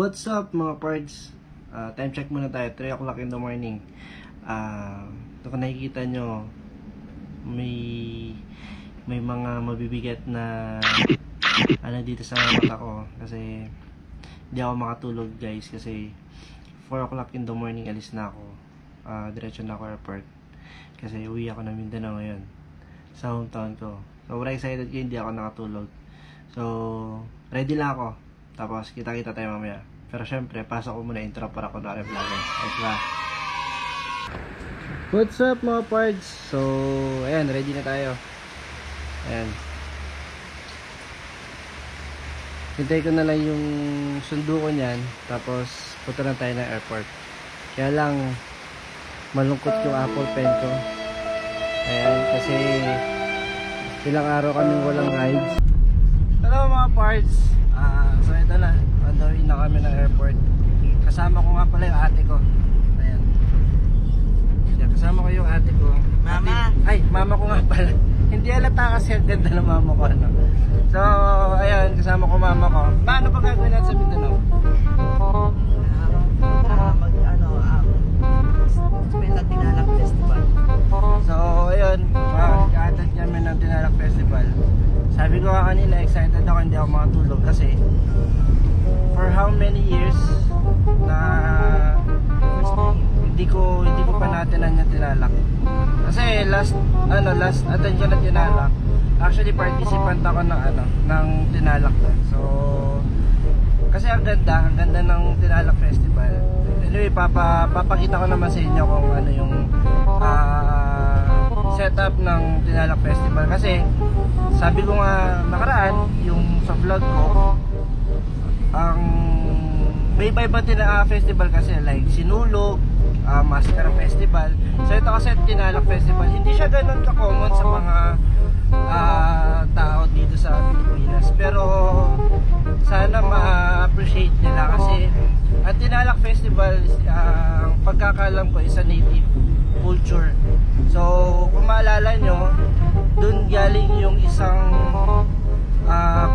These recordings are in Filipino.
What's up mga parts? Time check muna tayo, 3 o'clock in the morning. Ito kung nakikita nyo, may mga mabibigat na dito sa mata ko kasi hindi ako makatulog guys kasi 4 o'clock in the morning alis na ako. Diretso na ako airport kasi uwi ako ng Mindanao ngayon sa hometown ko. So excited ko, hindi ako nakatulog. So ready lang ako. Tapos kita-kita tayo mamaya. Pero syempre, pasok ko muna intro para kunwari vlogger. Ayos ba? What's up mga pards? So, ayan, ready na tayo. Ayan. Hintay ko na lang yung sundo ko niyan. Tapos, punta na tayo ng airport. Kaya lang, malungkot yung Apple Pen ko. Ayan, kasi ilang araw kaming walang rides. Hello mga pards! So ito na, underway na kami ng airport. Kasama ko nga pala yung ate ko. Ayan. Kasama ko yung ate ko. Mama! Ay, mama ko nga pala. Hindi halata kasi ang ganda ng mama ko, ano. So, ayan, kasama ko mama ko. Paano pa gagawin natin sa Mindanao? Spend ang Tinalak Festival. So, ayun, i-attend kami ng Tinalak Festival. Sabi ko nga kanina, excited ako, hindi ako makatulog kasi for how many years na hindi ko pa natin yung Tinalak. Kasi last attend ko ng Tinalak. Actually participant ako ng Tinalak na. So kasi ang ganda ng Tinalak Festival. Anyway, papakita ko naman sa inyo kung ano yung setup ng Tinalak Festival kasi sabi ko nga nakaraan yung sa vlog ko may iba-iba festival kasi like Sinulog, Mascara Festival. So ito kasi Tinalak Festival, hindi siya ganun ka-common sa mga tao dito sa Pilipinas, pero sana ma-appreciate nila kasi ang Tinalak Festival ang pagkakalam ko is a native culture. So kung maalala nyo, dun galing yung isang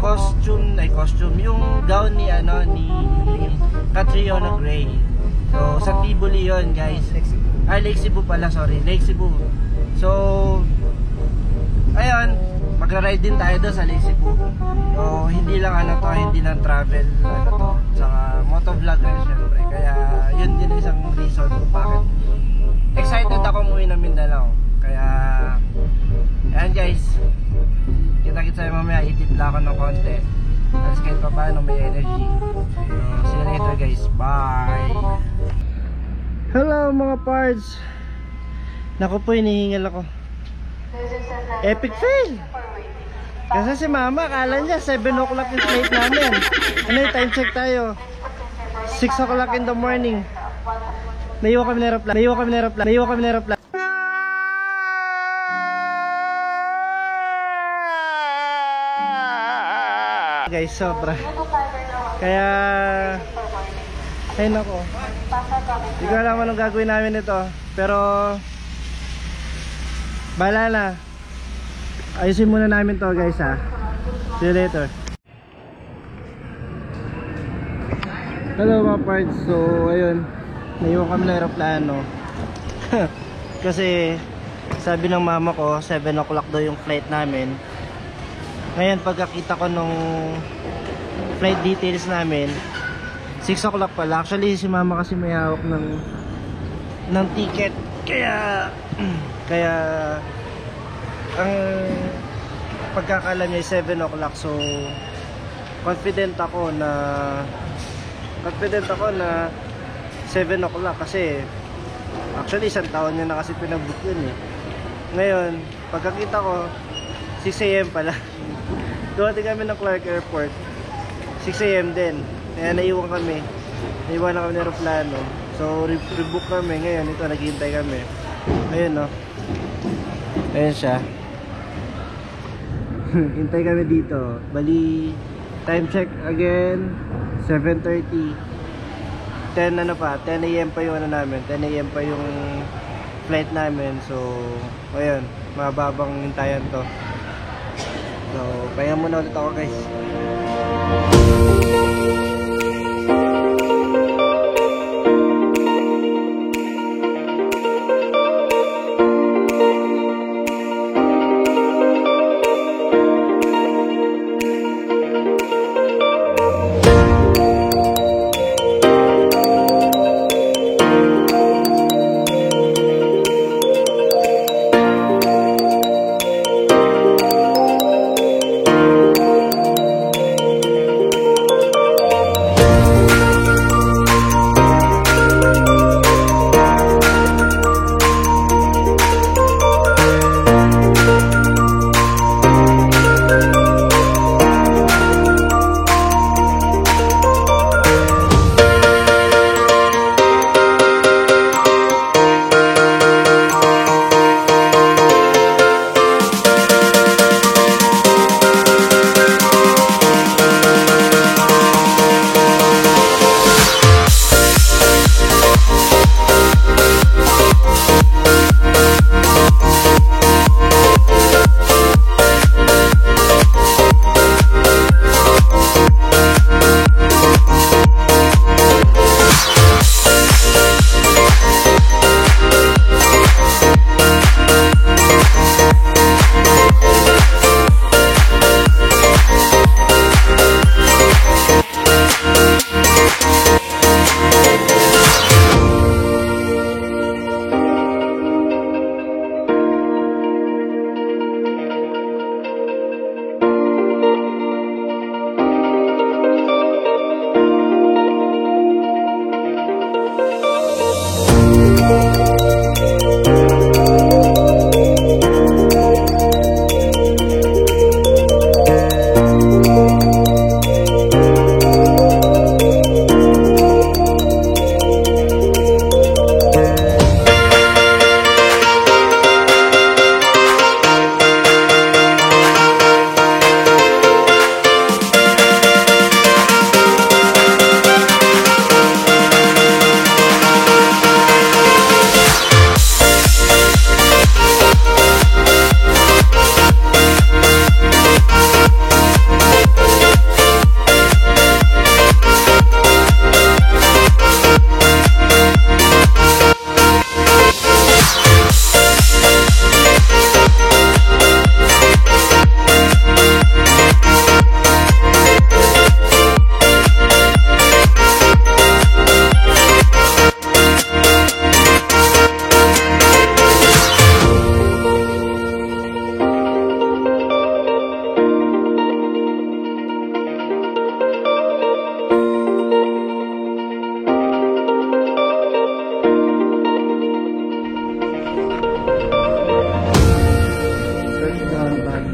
costume yung gown ni Catriona Gray. So sa Tivoli yun guys. Lake Cebu pala, sorry, Lake Cebu. So ayun, magra-ride din tayo doon sa Lake Cebu. So hindi lang hindi lang travel saka motovlog rin syempre. Kaya yun din isang reason kung bakit excited ako umuwi ng Mindanao. Kaya ayan guys, kita-kita tayo mamaya, itipla ako ng konti. Tapos kahit pa paano may energy. See you later guys, bye! Hello mga pards! Naku po, hinihingal ako. Epic fail! Kasi si mama, akala niya 7 o'clock yung flight namin. Ano yung time check tayo? 6 o'clock in the morning. Naiwan kami na aeroplan. Guys, sobra. Kaya ay nako, hindi ko alam anong gagawin namin ito, pero bahala na. Ayusin muna namin to guys ha. See you later. Hello mga parts. So ayun, naiwan kami ng aeroplano. Kasi sabi ng mama ko 7 o'clock daw yung flight namin. Ngayon pagkakita ko nung flight details namin 6 o'clock pala. Actually si mama kasi may hawak ng ticket. Kaya ang pagkakalam niya 7 o'clock. So confident ako na 7 o'clock kasi actually isang taon niya na kasi pinag-book yun eh. Ngayon pagkakita ko 6 AM pala. Dumating kami ng Clark Airport 6 AM din. Kaya naiwan na kami ng aeroplano. So rebook kami. Ngayon ito, naghihintay kami. Ayun no. Ayun siya. Hintay kami dito. Bali time check again 7:30. 10 AM pa yung namin. 10 AM pa yung flight namin. So ayun, mababang hintayan to. So pahinga muna ulit ako guys.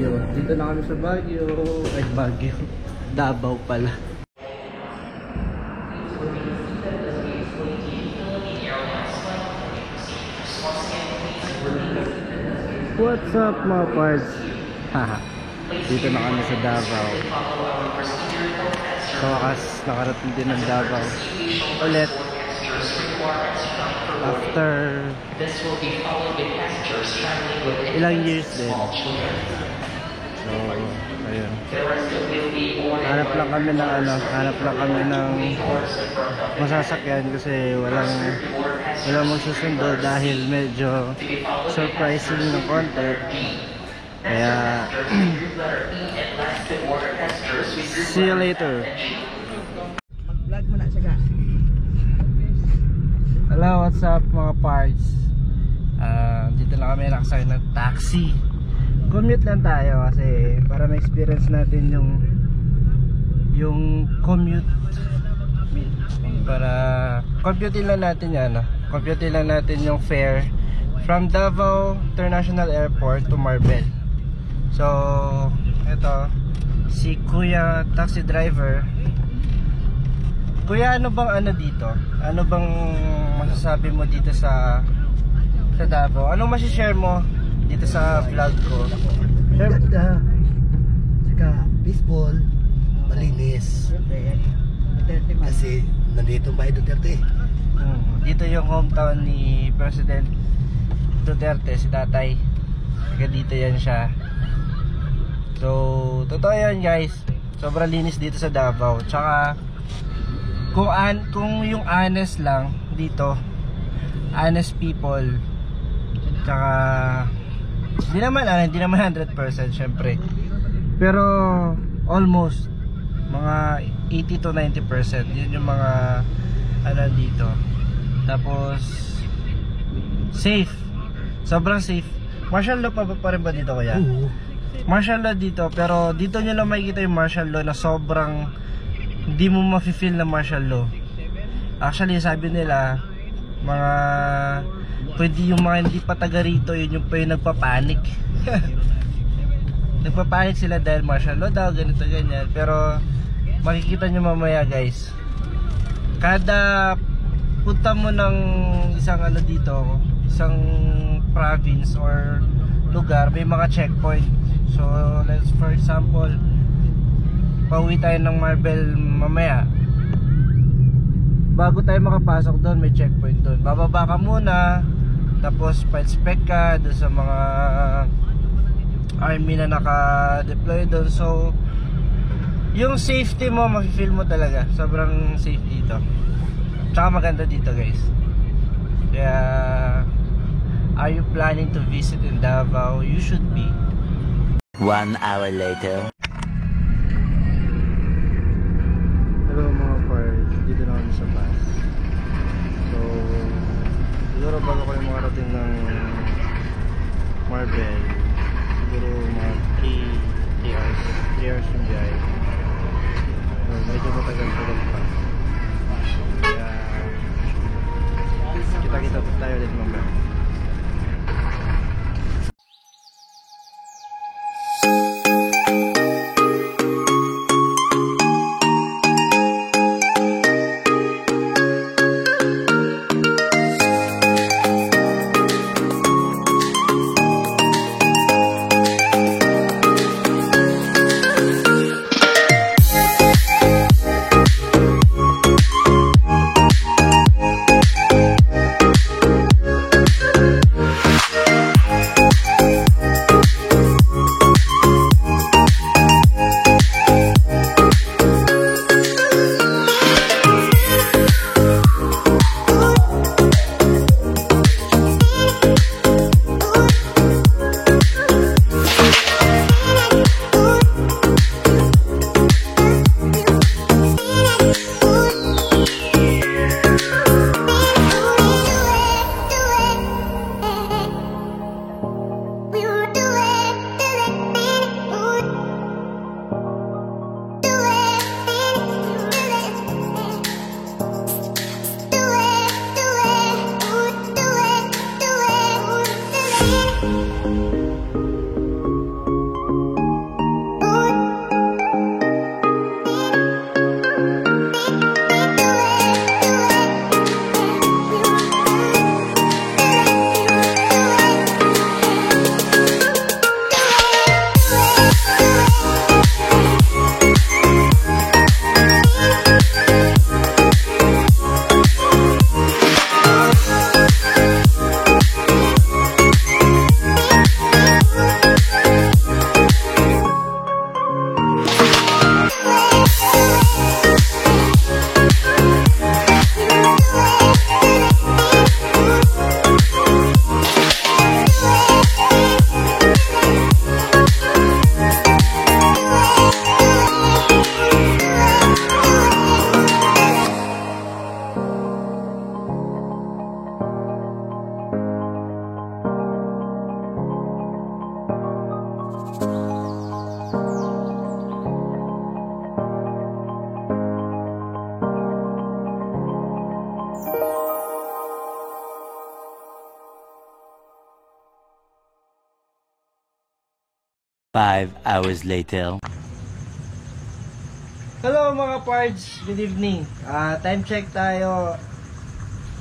Baguio. Dito na kami sa Baguio. Ay, Baguio. Davao pala. What's up mga parts? Haha. Dito na kami sa Davao. So, wakas nakarating din ng Davao ulit after ilang years din. So, ayun. Hanap lang kami ng hanap lang kami ng masasakyan kasi walang magsusundo dahil medyo surprising ng konti. Kaya see you later. Mag-vlog mo na siya ka. Hello, what's up mga parts? Dito na kami nakasakay ng taxi. Commute lang tayo kasi para ma-experience natin yung commute. Para computein lang natin yan. Computein lang natin yung fare from Davao International Airport to Marbel. So, ito si Kuya taxi driver. Kuya, ano bang dito? Ano bang masasabi mo dito sa Davao? Anong masishare mo dito sa vlog ko? Share. Ganda. Saka peaceful, malinis. Kasi nandito ba Duterte? Dito yung hometown ni President Duterte, si tatay. Kaya dito yan siya. So, totoo yan guys. Sobrang linis dito sa Davao. Tsaka kung yung honest lang dito, honest people. Tsaka hindi naman 100% syempre. Pero almost mga 80 to 90%. Yun yung mga dito. Tapos safe. Sobrang safe. Martial law pa rin ba dito kuya? Oo. Martial law dito, pero dito nyo lang makikita yung martial law na sobrang hindi mo mafe-feel na martial law. Actually, sabi nila mga pwede yung mga hindi pa taga rito, yun yung pa yung nagpapanik. Nagpapanik sila dahil martial law daw, ganito ganyan. Pero makikita nyo mamaya guys, kada punta mo ng isang dito, isang province or lugar, may mga checkpoint. So let's for example, pauwi tayo ng Marbel mamaya, bago tayo makapasok doon may checkpoint doon. Bababa ka muna, tapos pa-inspect ka doon sa mga army na naka-deploy doon. So yung safety mo, mafe-feel mo talaga. Sobrang safe dito. Tsaka maganda dito guys. Kaya are you planning to visit in Davao? You should be. 1 hour later. Hello mga parts, dito na kami sa bus. So siguro bago ko yung makarating ng Marbel, siguro mga 3 hours yung biyahe. So medyo matagal pa rin pa. Kaya kita-kita pa tayo ulit mamaya. 5 hours later. Hello mga pards, good evening. Time check tayo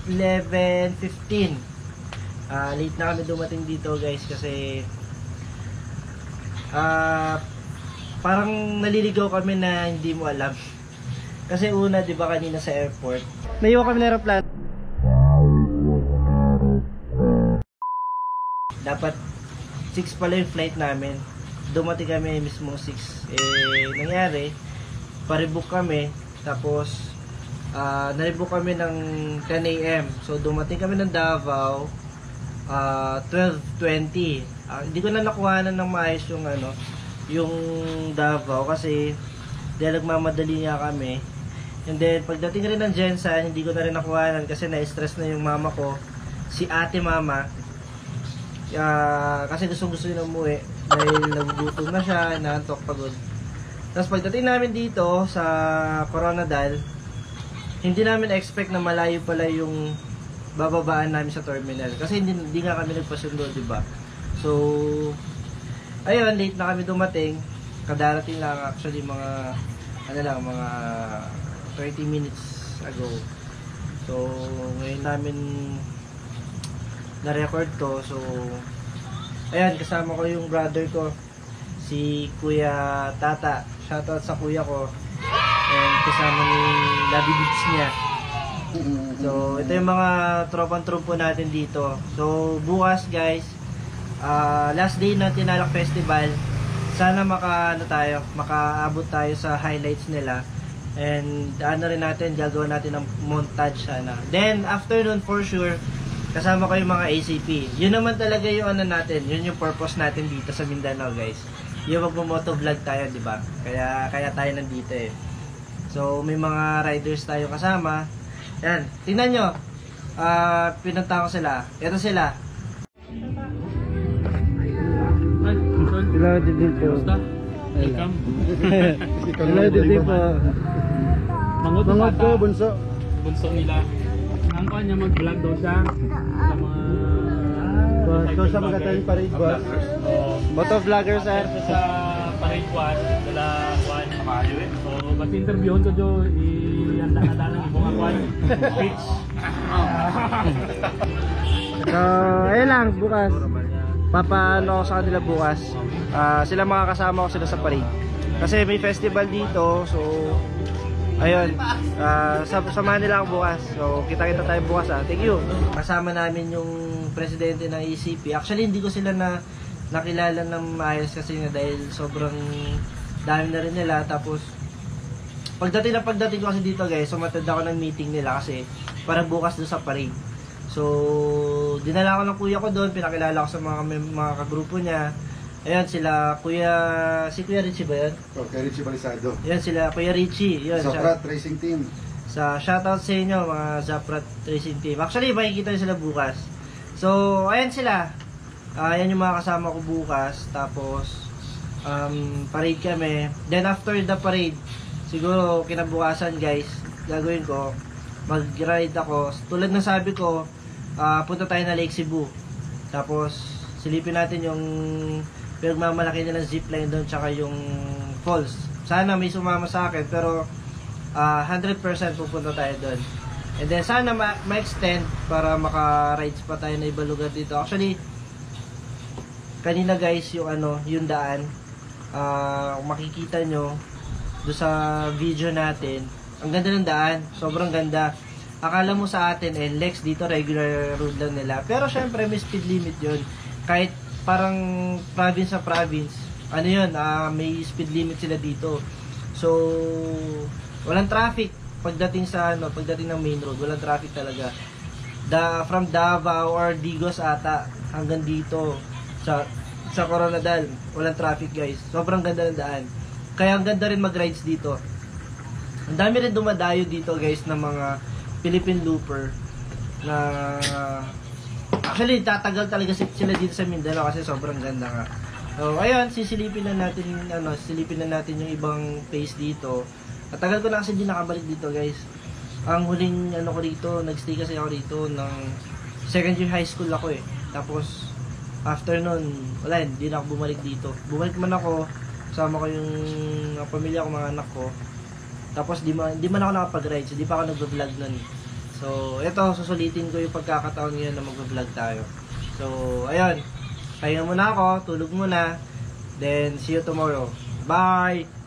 11:15. Late na kami dumating dito guys kasi parang naliligaw kami na hindi mo alam. Kasi una, 'di ba, kanina sa airport, naiwan kami ng aeroplano. Dapat 6 pala yung flight namin. Dumating kami mismo 6. Nangyari, pa-rebook kami. Tapos, na-rebook kami ng 10 AM. So, dumating kami ng Davao, 12:20. Hindi ko na nakuhanan ng maayos yung, yung Davao kasi dahil nagmamadali nga kami. And then, pagdating rin ng Jensan, hindi ko na rin nakuhanan kasi na-stress na yung mama ko. Si ate mama. Kasi gusto niya umuwi dahil nagugutom na siya, naantok, pagod. Tapos pagdating namin dito sa Coronadal, hindi namin expect na malayo pala yung bababaan namin sa terminal kasi hindi nga kami nagpasundo, di ba? So ayun, late na kami dumating. Kadarating lang actually mga mga 30 minutes ago. So ngayon namin na-record to. So ayan, kasama ko yung brother ko, si Kuya Tata. Shoutout sa kuya ko. And kasama ni Labi Beats niya. So ito yung mga tropang-trupo natin dito. So bukas guys, last day ng Tinalak Festival. Sana makaabot tayo sa highlights nila. And rin natin, gagawin natin ng montage sana. Then after nun, for sure, kasama ko yung mga ACP. Yun naman talaga yung natin, yun yung purpose natin dito sa Mindanao guys. Yung magmo-motovlog tayo, di ba? Kaya tayo nandito eh. So may mga riders tayo kasama. Yan, tingnan nyo. Pinunta ko sila. Ito sila. Hello, Didi po. Welcome. Hello, Didi po. Mangod ko, bunso. Bunso nila. Ang kuha niya mag-vlog daw siya sa mga So sa mga tayong parade ba? Motovlogger sir. Sa parade 1, dala 1. So, mag-interviewon ko dyo, i-handa-handa ng ibong akwan. Speech. So, ayun lang, bukas. Papaano ako sa kanila bukas. Sila makakasama ko sila sa parade. Kasi may festival dito, so ayun, samahan nila ako bukas. So, kita-kita tayo bukas Thank you. Kasama namin yung presidente ng ECP. Actually, hindi ko sila nakilala ng maayos kasi dahil sobrang dami na rin nila. Tapos, pagdating ko kasi dito guys, sumatid ako ng meeting nila kasi para bukas doon sa parade. So, dinala ko ng kuya ko doon, pinakilala ko sa mga kagrupo niya. Ayan sila, si Kuya Richie ba yun? Kuya Richie Balisado. Ayan sila, Kuya Richie. Yun, Zaprat Racing Team. Shoutout sa inyo mga Zaprat Racing Team. Actually, makikita nyo sila bukas. So, ayan sila. Ayan yung mga kasama ko bukas. Tapos, parade kami. Then after the parade, siguro kinabukasan guys, gagawin ko, mag-ride ako. Tulad ng sabi ko, punta tayo na Lake Cebu. Tapos, silipin natin yung pinagmamalaki nilang zipline doon, tsaka yung falls. Sana may sumama sa akin, pero 100% pupunta tayo doon. And then sana ma-extend para maka-rides pa tayo na ibang lugar dito. Actually, kanina guys, yung daan, kung makikita nyo doon sa video natin, ang ganda ng daan, sobrang ganda. Akala mo sa atin, Lex dito regular road lang nila. Pero syempre may speed limit yun. Kahit parang province sa province, may speed limit sila dito. So, walang traffic pagdating ng main road, walang traffic talaga. From Davao or Digos ata hanggang dito sa Coronadal, walang traffic guys. Sobrang ganda ng daan. Kaya ang ganda rin mag-rides dito. Ang dami rin dumadayo dito guys ng mga Philippine looper na actually tatagal talaga sila dito sa Mindanao kasi sobrang ganda nga. So ayun, silipin na natin yung ibang place dito. Tagal ko na kasi hindi nakabalik dito guys. Ang huling ko rito, nagstay kasi ako rito ng second year high school ako eh. Tapos after nun, wala, hindi na ako bumalik dito. Bumalik man ako, kasama ko yung pamilya ko, mga anak ko. Tapos di man ako nakapag-ride, so di pa ako nag-vlog nun. So, eto, susulitin ko yung pagkakataon ngayon na mag-vlog tayo. So, ayun. Pahinga muna ako, tulog muna. Then, see you tomorrow. Bye!